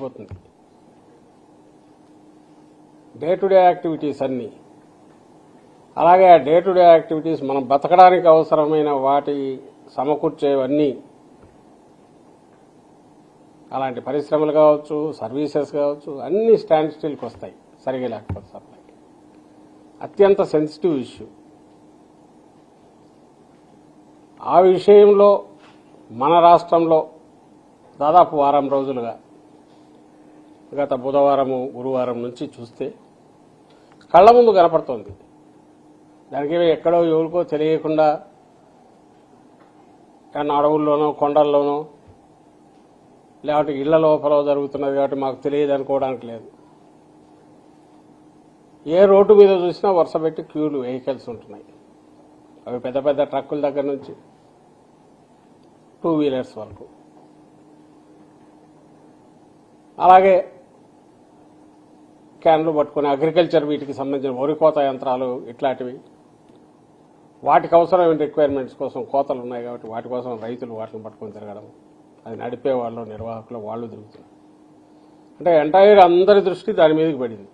అయిపోతుంది. Day to day activities అన్నీ, అలాగే ఆ డే టు డే యాక్టివిటీస్ మనం బతకడానికి అవసరమైన వాటి సమకూర్చేవన్నీ, అలాంటి పరిశ్రమలు కావచ్చు, సర్వీసెస్ కావచ్చు, అన్నీ స్టాండ్ స్టిల్కి వస్తాయి సరిగా లేకపోతే సప్లై. అత్యంత సెన్సిటివ్ ఇష్యూ. ఆ విషయంలో మన రాష్ట్రంలో దాదాపు వారం రోజులుగా, గత బుధవారము గురువారం నుంచి చూస్తే కళ్ల ముందు కనపడుతోంది. దానికి ఎక్కడో ఎవరికో తెలియకుండా అడవుల్లోనో కొండల్లోనో లేకపోతే ఇళ్ల లోపల జరుగుతున్నది కాబట్టి మాకు తెలియదు అనుకోవడానికి లేదు. ఏ రోడ్డు మీద చూసినా వరుస పెట్టి క్యూలు వెహికల్స్ ఉంటున్నాయి. అవి పెద్ద పెద్ద ట్రక్కుల దగ్గర నుంచి 2 వీలర్స్ వరకు. అలాగే క్యాన్లు పట్టుకుని అగ్రికల్చర్ వీటికి సంబంధించిన వరి కోత యంత్రాలు ఇట్లాంటివి, వాటికి అవసరమైన రిక్వైర్మెంట్స్ కోసం కోతలు ఉన్నాయి కాబట్టి వాటి కోసం రైతులు వాటిని పట్టుకొని తిరగడం, అది నడిపే వాళ్ళు నిర్వాహకులు వాళ్ళు తిరుగుతున్నారు. అంటే ఎంటైర్ అందరి దృష్టి దాని మీదకి పడింది.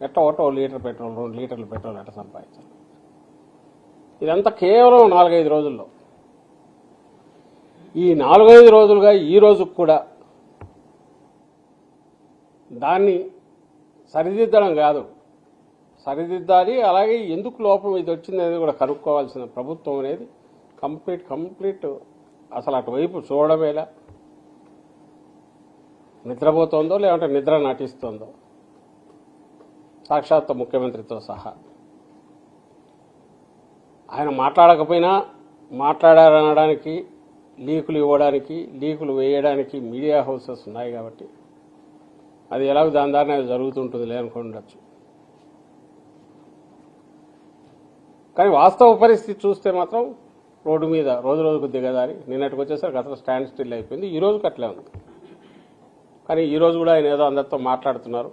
ఎట్లా ఒకటో లీటర్ పెట్రోల్, 2 లీటర్ల పెట్రోల్ ఎట్లా సంపాదించాలి. ఇదంతా కేవలం 4-5 రోజుల్లో. ఈ 4-5 రోజులుగా ఈ రోజుకు కూడా దాన్ని సరిదిద్దడం కాదు, సరిదిద్దాలి. అలాగే ఎందుకు లోపం ఇది వచ్చింది అనేది కూడా కనుక్కోవాల్సిన ప్రభుత్వం అనేది కంప్లీట్ అసలు అటువైపు చూడమేలా నిద్రపోతోందో లేదంటే నిద్ర నటిస్తోందో, సాక్షాత్ ముఖ్యమంత్రితో సహా. ఆయన మాట్లాడకపోయినా మాట్లాడారనడానికి, లీకులు ఇవ్వడానికి, లీకులు వేయడానికి మీడియా హౌసెస్ ఉన్నాయి కాబట్టి అది ఎలాగో దాని దారినే జరుగుతుంటుంది లేనుకుండొచ్చు. కానీ వాస్తవ పరిస్థితి చూస్తే మాత్రం రోడ్డు మీద రోజు రోజుకు దిగదారి. నిన్నటికి వచ్చేసరికి అసలు స్టాండ్ స్టిల్ అయిపోయింది. ఈ రోజుకి అట్లే ఉంది. కానీ ఈ రోజు కూడా ఆయన ఏదో అందరితో మాట్లాడుతున్నారు.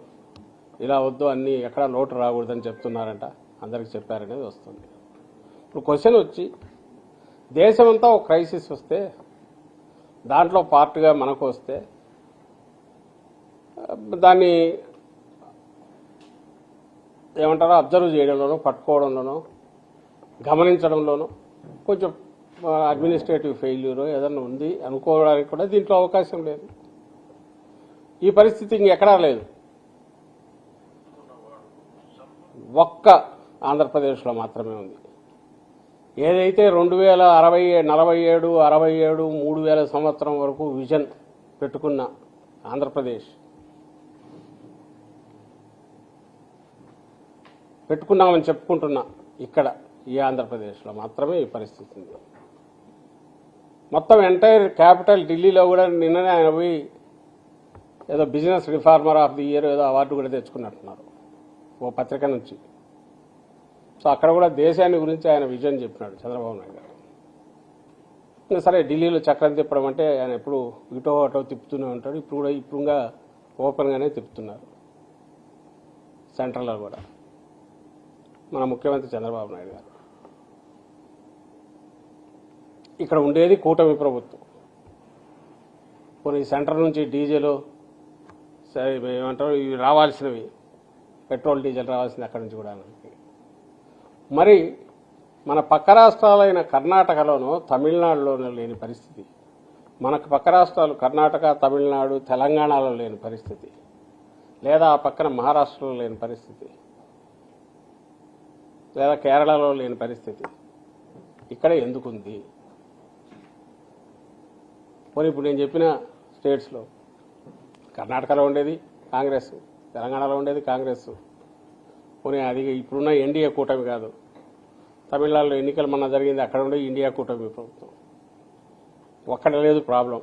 ఇలా వద్దు, అన్నీ ఎక్కడా లోటు రాకూడదని చెప్తున్నారంట, అందరికి చెప్పారనేది వస్తుంది. ఇప్పుడు క్వశ్చన్ వచ్చి, దేశమంతా ఒక క్రైసిస్ వస్తే దాంట్లో పార్ట్గా మనకు వస్తే దాన్ని ఏమంటారో అబ్జర్వ్ చేయడంలోనో, పట్టుకోవడంలోనో, గమనించడంలోనో కొంచెం అడ్మినిస్ట్రేటివ్ ఫెయిల్యూరో ఏదన్నా ఉంది అనుకోవడానికి కూడా దీంట్లో అవకాశం లేదు. ఈ పరిస్థితి ఇంకెక్కడా లేదు. ఒక్క ఆంధ్రప్రదేశ్లో మాత్రమే ఉంది. ఏదైతే 2047, 47, 3000 సంవత్సరం వరకు విజన్ పెట్టుకున్న ఆంధ్రప్రదేశ్, పెట్టుకున్నామని చెప్పుకుంటున్నా ఇక్కడ ఈ ఆంధ్రప్రదేశ్లో మాత్రమే ఈ పరిస్థితి ఉంది. మొత్తం ఎంటైర్ క్యాపిటల్ ఢిల్లీలో కూడా నిన్ననే ఆయన పోయి ఏదో business reformer of the year ఏదో అవార్డు కూడా తెచ్చుకున్నట్టున్నారు ఓ పత్రిక నుంచి. సో అక్కడ కూడా దేశాన్ని గురించి ఆయన విజన్ చెప్పినాడు చంద్రబాబు నాయుడు గారు. సరే, ఢిల్లీలో చక్రం తిప్పడం అంటే ఆయన ఎప్పుడు ఇటో అటో తిప్పుతూనే ఉంటాడు. ఇప్పుడు కూడా ఇప్పుడుగా ఓపెన్గానే తిప్పుతున్నారు. సెంట్రల్లో కూడా మన ముఖ్యమంత్రి చంద్రబాబు నాయుడు గారు. ఇక్కడ ఉండేది కూటమి ప్రభుత్వం. కొన్ని సెంటర్ నుంచి డీజిల్ ఏమంటారు ఇవి రావాల్సినవి, పెట్రోల్ డీజిల్ రావాల్సింది అక్కడి నుంచి కూడా. మరి మన పక్క రాష్ట్రాలైన కర్ణాటకలోనో తమిళనాడులోనో లేని పరిస్థితి, మనకు పక్క రాష్ట్రాలు కర్ణాటక, తమిళనాడు, తెలంగాణలో లేని పరిస్థితి, లేదా ఆ పక్కన మహారాష్ట్రలో లేని పరిస్థితి, లేదా కేరళలో లేని పరిస్థితి ఇక్కడ ఎందుకుంది? పోనీ ఇప్పుడు నేను చెప్పిన స్టేట్స్లో కర్ణాటకలో ఉండేది కాంగ్రెస్, తెలంగాణలో ఉండేది కాంగ్రెస్, పోనీ అది ఇప్పుడున్న ఎన్డీఏ కూటమి కాదు. తమిళనాడులో ఎన్నికలు మొన్న జరిగింది, అక్కడ ఉండే ఇండియా కూటమి ప్రభుత్వం. ఒక్కడ లేదు ప్రాబ్లం.